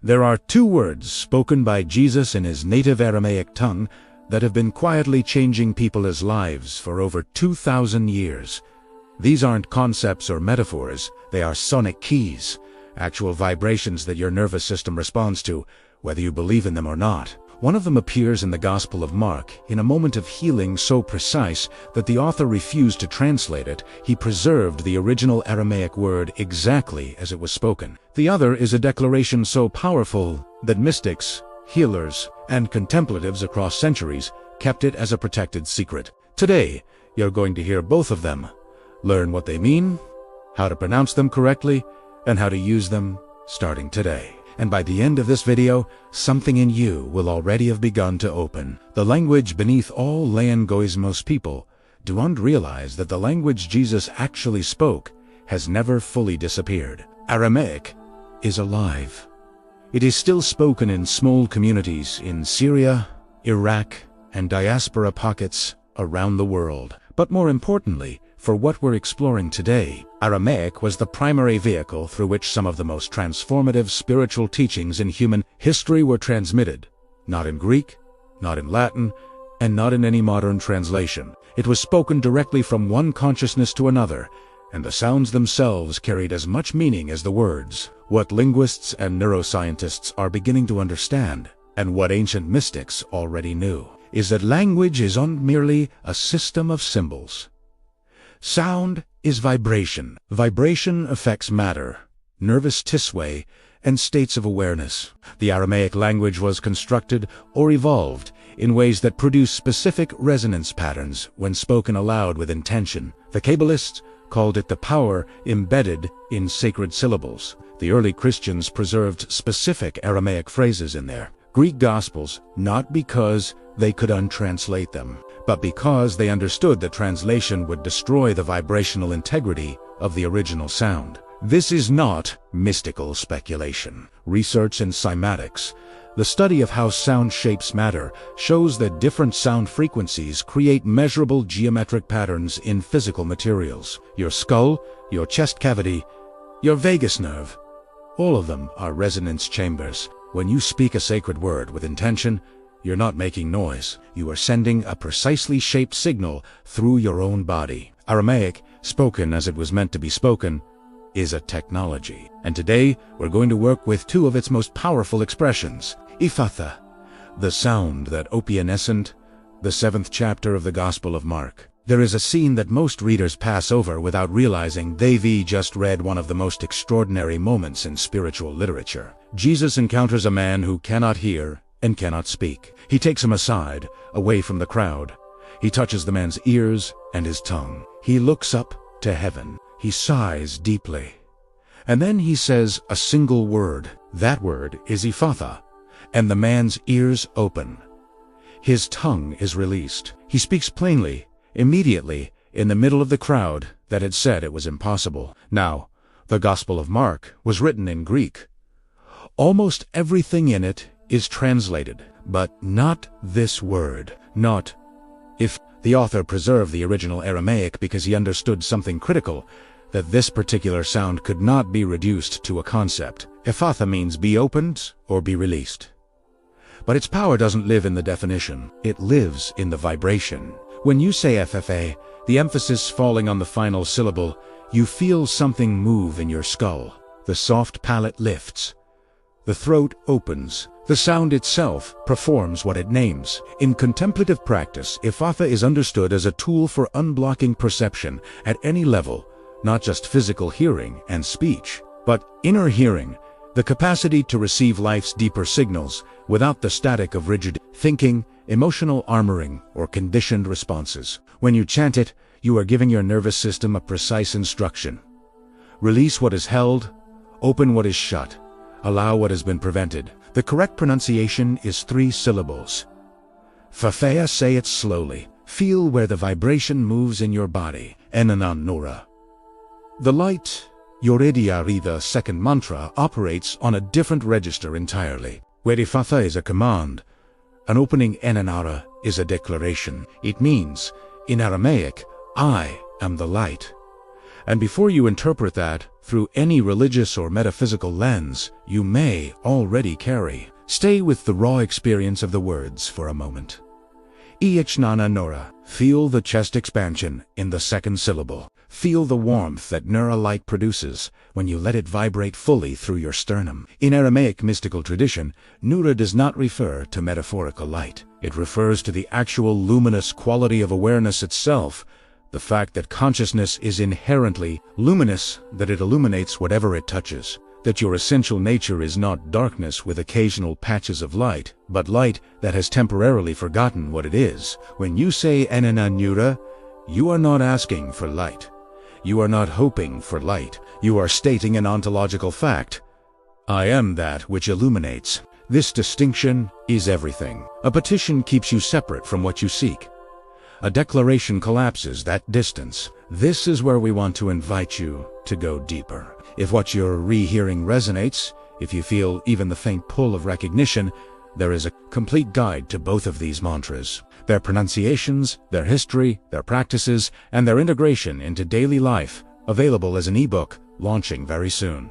There are two words spoken by Jesus in his native Aramaic tongue that have been quietly changing people's lives for over 2,000 years. These aren't concepts or metaphors, they are sonic keys, actual vibrations that your nervous system responds to, whether you believe in them or not. One of them appears in the Gospel of Mark, in a moment of healing so precise that the author refused to translate it. He preserved the original Aramaic word exactly as it was spoken. The other is a declaration so powerful that mystics, healers, and contemplatives across centuries kept it as a protected secret. Today, you're going to hear both of them, learn what they mean, how to pronounce them correctly, and how to use them starting today. And by the end of this video, something in you will already have begun to open. The language beneath all Laengosmos people don't realize that the language Jesus actually spoke has never fully disappeared. Aramaic is alive. It is still spoken in small communities in Syria, Iraq, and diaspora pockets around the world. But more importantly, for what we're exploring today, Aramaic was the primary vehicle through which some of the most transformative spiritual teachings in human history were transmitted. Not in Greek, not in Latin, and not in any modern translation. It was spoken directly from one consciousness to another, and the sounds themselves carried as much meaning as the words. What linguists and neuroscientists are beginning to understand, and what ancient mystics already knew, is that language is not merely a system of symbols. Sound is vibration. Vibration affects matter, nervous tissue, and states of awareness. The Aramaic language was constructed or evolved in ways that produce specific resonance patterns when spoken aloud with intention. The Kabbalists called it the power embedded in sacred syllables. The early Christians preserved specific Aramaic phrases in their Greek Gospels, not because they could untranslate them, but because they understood that translation would destroy the vibrational integrity of the original sound. This is not mystical speculation. Research in cymatics, the study of how sound shapes matter, shows that different sound frequencies create measurable geometric patterns in physical materials. Your skull, your chest cavity, your vagus nerve, all of them are resonance chambers. When you speak a sacred word with intention, you're not making noise. You are sending a precisely shaped signal through your own body. Aramaic, spoken as it was meant to be spoken, is a technology. And today, we're going to work with two of its most powerful expressions. Ephphatha, the sound that opianescent, the 7th chapter of the Gospel of Mark. There is a scene that most readers pass over without realizing they've just read one of the most extraordinary moments in spiritual literature. Jesus encounters a man who cannot hear and cannot speak. He takes him aside, away from the crowd. He touches the man's ears and his tongue. He looks up to heaven. He sighs deeply. And then he says a single word. That word is Ephphatha, and the man's ears open. His tongue is released. He speaks plainly, immediately, in the middle of the crowd that had said it was impossible. Now, the Gospel of Mark was written in Greek. Almost everything in it is translated, but not this word, not if. The author preserved the original Aramaic because he understood something critical, that this particular sound could not be reduced to a concept. Ephphatha means be opened or be released. But its power doesn't live in the definition, it lives in the vibration. When you say FFA, the emphasis falling on the final syllable, you feel something move in your skull. The soft palate lifts. The throat opens. The sound itself performs what it names. In contemplative practice, Ephphatha is understood as a tool for unblocking perception at any level, not just physical hearing and speech, but inner hearing, the capacity to receive life's deeper signals without the static of rigid thinking, emotional armoring, or conditioned responses. When you chant it, you are giving your nervous system a precise instruction. Release what is held, open what is shut, allow what has been prevented. The correct pronunciation is 3 syllables. Fafea, say it slowly. Feel where the vibration moves in your body. Enana Nuhra. The light, Yorediyari, the second mantra, operates on a different register entirely. Where Ephphatha is a command, an opening Enana is a declaration. It means, in Aramaic, I am the light. And before you interpret that through any religious or metaphysical lens you may already carry, stay with the raw experience of the words for a moment. Enana Nuhra. Feel the chest expansion in the second syllable. Feel the warmth that Nuhra light produces when you let it vibrate fully through your sternum. In Aramaic mystical tradition, Nuhra does not refer to metaphorical light. It refers to the actual luminous quality of awareness itself, the fact that consciousness is inherently luminous, that it illuminates whatever it touches, that your essential nature is not darkness with occasional patches of light, but light that has temporarily forgotten what it is. When you say Enana Nuhra, you are not asking for light. You are not hoping for light. You are stating an ontological fact. I am that which illuminates. This distinction is everything. A petition keeps you separate from what you seek. A declaration collapses that distance. This is where we want to invite you to go deeper. If what you're rehearing resonates, if you feel even the faint pull of recognition, there is a complete guide to both of these mantras, their pronunciations, their history, their practices, and their integration into daily life, available as an ebook, launching very soon.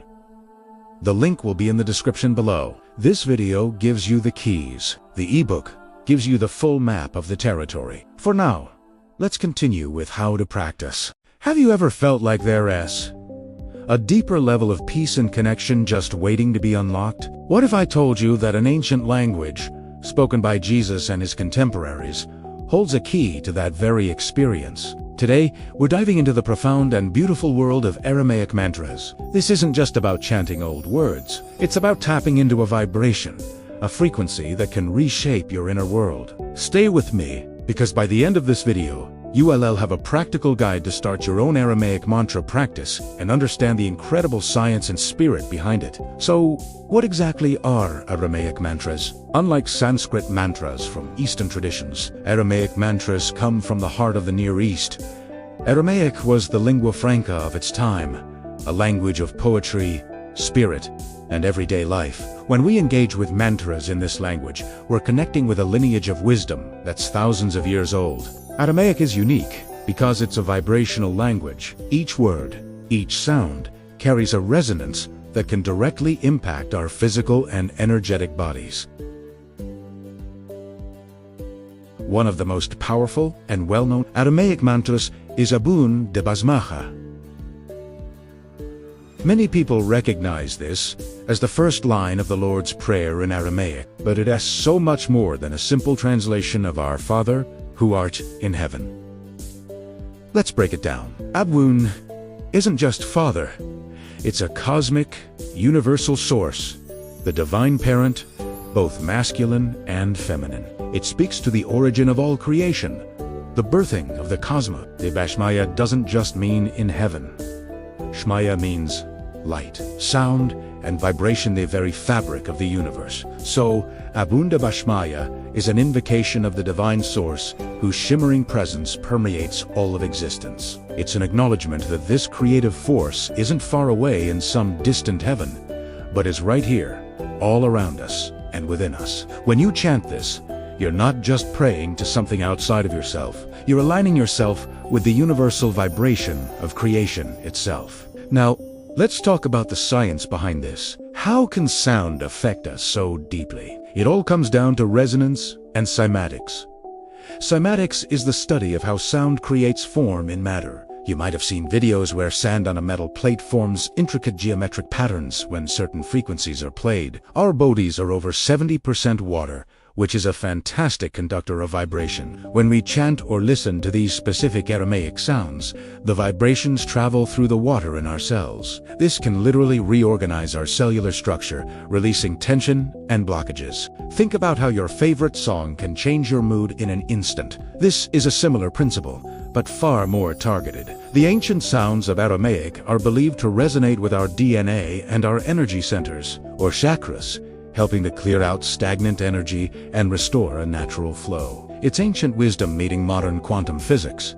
The link will be in the description below. This video gives you the keys. The ebook gives you the full map of the territory. For now, let's continue with how to practice. Have you ever felt like there's a deeper level of peace and connection just waiting to be unlocked? What if I told you that an ancient language, spoken by Jesus and his contemporaries, holds a key to that very experience? Today, we're diving into the profound and beautiful world of Aramaic mantras. This isn't just about chanting old words. It's about tapping into a vibration, a frequency that can reshape your inner world. Stay with me, because by the end of this video, you'll have a practical guide to start your own Aramaic mantra practice and understand the incredible science and spirit behind it. So, what exactly are Aramaic mantras? Unlike Sanskrit mantras from Eastern traditions, Aramaic mantras come from the heart of the Near East. Aramaic was the lingua franca of its time, a language of poetry, spirit, and everyday life. When we engage with mantras in this language, we're connecting with a lineage of wisdom that's thousands of years old. Aramaic is unique because it's a vibrational language. Each word, each sound, carries a resonance that can directly impact our physical and energetic bodies. One of the most powerful and well-known Aramaic mantras is Abun D'bashmaya. Many people recognize this as the first line of the Lord's Prayer in Aramaic, but it has so much more than a simple translation of Our Father, who art in heaven. Let's break it down. Abun isn't just Father. It's a cosmic, universal source, the divine parent, both masculine and feminine. It speaks to the origin of all creation, the birthing of the cosmos. D'bashmaya doesn't just mean in heaven. Shmaya means light, sound, and vibration, the very fabric of the universe. So, Abun D'bashmaya is an invocation of the divine source whose shimmering presence permeates all of existence. It's an acknowledgement that this creative force isn't far away in some distant heaven, but is right here, all around us and within us. When you chant this, you're not just praying to something outside of yourself. You're aligning yourself with the universal vibration of creation itself. Now, let's talk about the science behind this. How can sound affect us so deeply? It all comes down to resonance and cymatics. Cymatics is the study of how sound creates form in matter. You might have seen videos where sand on a metal plate forms intricate geometric patterns when certain frequencies are played. Our bodies are over 70% water, which is a fantastic conductor of vibration. When we chant or listen to these specific Aramaic sounds, the vibrations travel through the water in our cells. This can literally reorganize our cellular structure, releasing tension and blockages. Think about how your favorite song can change your mood in an instant. This is a similar principle, but far more targeted. The ancient sounds of Aramaic are believed to resonate with our DNA and our energy centers, or chakras, helping to clear out stagnant energy and restore a natural flow. It's ancient wisdom meeting modern quantum physics.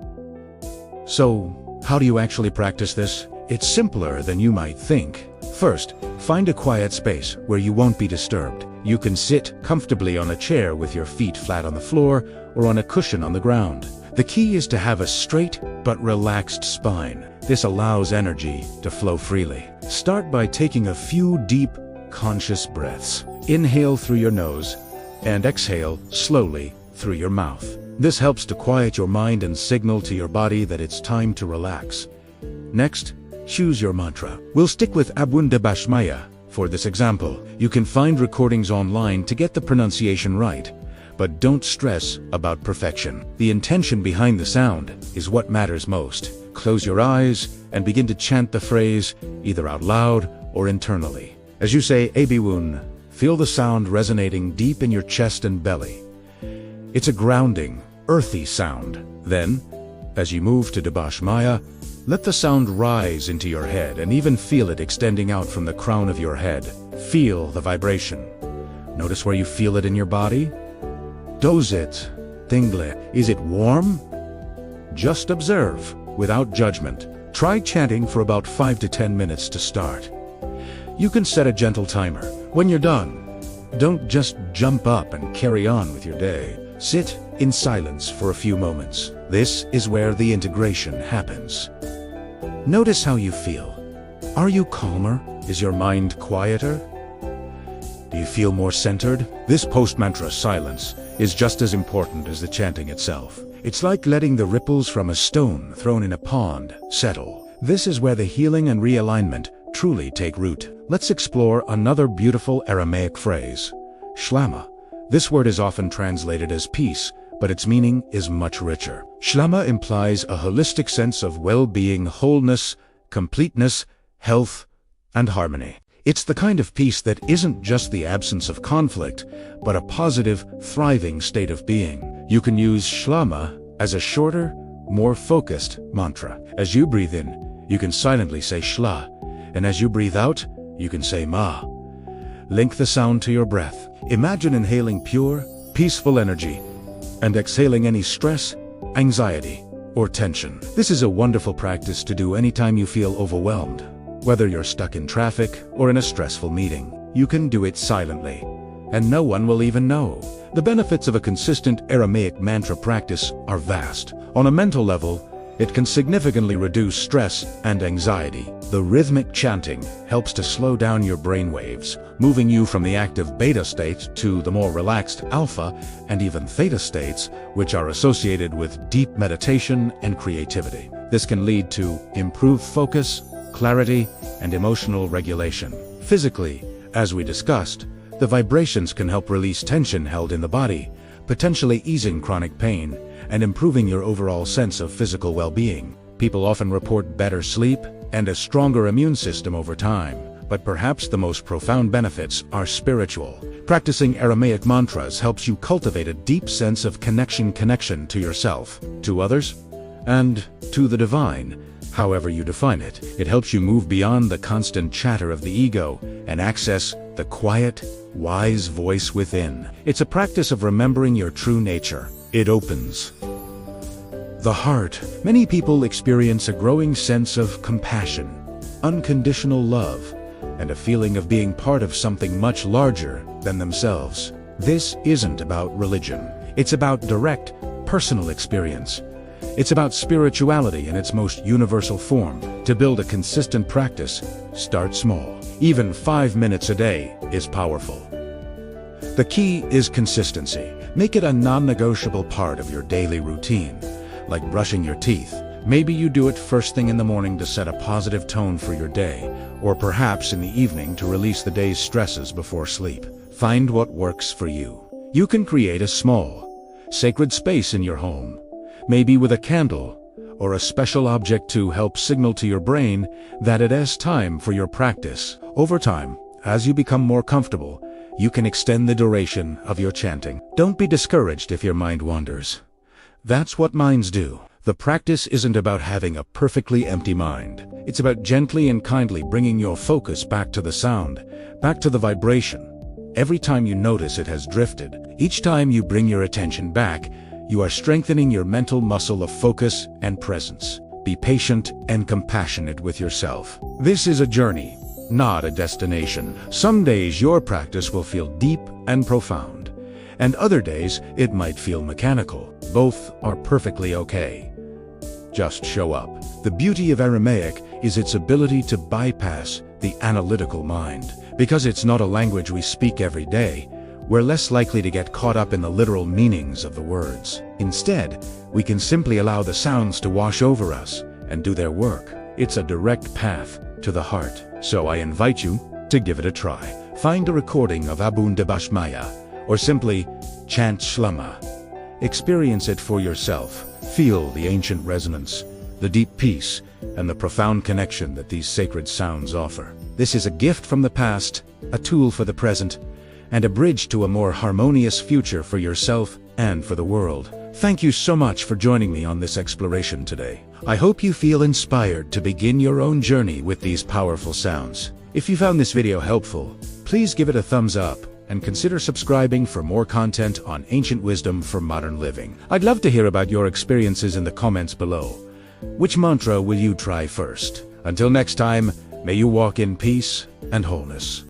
So, how do you actually practice this? It's simpler than you might think. First, find a quiet space where you won't be disturbed. You can sit comfortably on a chair with your feet flat on the floor or on a cushion on the ground. The key is to have a straight but relaxed spine. This allows energy to flow freely. Start by taking a few deep, conscious breaths. Inhale through your nose and exhale slowly through your mouth. This helps to quiet your mind and signal to your body that it's time to relax. Next, choose your mantra. We'll stick with Abun D'bashmaya for this example. You can find recordings online to get the pronunciation right, but don't stress about perfection. The intention behind the sound is what matters most. Close your eyes and begin to chant the phrase either out loud or internally. As you say Abun, feel the sound resonating deep in your chest and belly. It's a grounding, earthy sound. Then, as you move to D'bashmaya, let the sound rise into your head and even feel it extending out from the crown of your head. Feel the vibration. Notice where you feel it in your body. Does it tingle? Is it warm? Just observe, without judgment. Try chanting for about 5 to 10 minutes to start. You can set a gentle timer. When you're done, don't just jump up and carry on with your day. Sit in silence for a few moments. This is where the integration happens. Notice how you feel. Are you calmer? Is your mind quieter? Do you feel more centered? This post-mantra silence is just as important as the chanting itself. It's like letting the ripples from a stone thrown in a pond settle. This is where the healing and realignment truly take root. Let's explore another beautiful Aramaic phrase, Schlama. This word is often translated as peace, but its meaning is much richer. Schlama implies a holistic sense of well-being, wholeness, completeness, health, and harmony. It's the kind of peace that isn't just the absence of conflict, but a positive, thriving state of being. You can use Schlama as a shorter, more focused mantra. As you breathe in, you can silently say Shla, and as you breathe out, you can say Ma. Link the sound to your breath. Imagine inhaling pure, peaceful energy and exhaling any stress, anxiety, or tension. This is a wonderful practice to do anytime you feel overwhelmed. Whether you're stuck in traffic or in a stressful meeting, you can do it silently, and no one will even know. The benefits of a consistent Aramaic mantra practice are vast. On a mental level, it can significantly reduce stress and anxiety. The rhythmic chanting helps to slow down your brain waves, moving you from the active beta state to the more relaxed alpha and even theta states, which are associated with deep meditation and creativity. This can lead to improved focus, clarity, and emotional regulation. Physically, as we discussed, the vibrations can help release tension held in the body, potentially easing chronic pain and improving your overall sense of physical well-being. People often report better sleep and a stronger immune system over time, but perhaps the most profound benefits are spiritual. Practicing Aramaic mantras helps you cultivate a deep sense of connection to yourself, to others, and to the divine, however you define it. It helps you move beyond the constant chatter of the ego and access the quiet, wise voice within. It's a practice of remembering your true nature. It opens the heart. Many people experience a growing sense of compassion, unconditional love, and a feeling of being part of something much larger than themselves. This isn't about religion. It's about direct, personal experience. It's about spirituality in its most universal form. To build a consistent practice, start small. Even 5 minutes a day is powerful. The key is consistency. Make it a non-negotiable part of your daily routine, like brushing your teeth. Maybe you do it first thing in the morning to set a positive tone for your day, or perhaps in the evening to release the day's stresses before sleep. Find what works for you. You can create a small, sacred space in your home, maybe with a candle or a special object to help signal to your brain that it is time for your practice. Over time, as you become more comfortable, you can extend the duration of your chanting. Don't be discouraged if your mind wanders. That's what minds do. The practice isn't about having a perfectly empty mind. It's about gently and kindly bringing your focus back to the sound, back to the vibration. Every time you notice it has drifted, each time you bring your attention back, you are strengthening your mental muscle of focus and presence. Be patient and compassionate with yourself. This is a journey, not a destination. Some days your practice will feel deep and profound, and other days it might feel mechanical. Both are perfectly okay. just show up. The beauty of Aramaic is its ability to bypass the analytical mind. Because it's not a language we speak every day, we're less likely to get caught up in the literal meanings of the words. Instead, we can simply allow the sounds to wash over us and do their work. It's a direct path to the heart. So I invite you to give it a try. Find a recording of Abun D'bashmaya, or simply chant Schlama. Experience it for yourself. Feel the ancient resonance, the deep peace, and the profound connection that these sacred sounds offer. This is a gift from the past, a tool for the present, and a bridge to a more harmonious future for yourself and for the world. Thank you so much for joining me on this exploration today. I hope you feel inspired to begin your own journey with these powerful sounds. If you found this video helpful, please give it a thumbs up and consider subscribing for more content on ancient wisdom for modern living. I'd love to hear about your experiences in the comments below. Which mantra will you try first? Until next time, may you walk in peace and wholeness.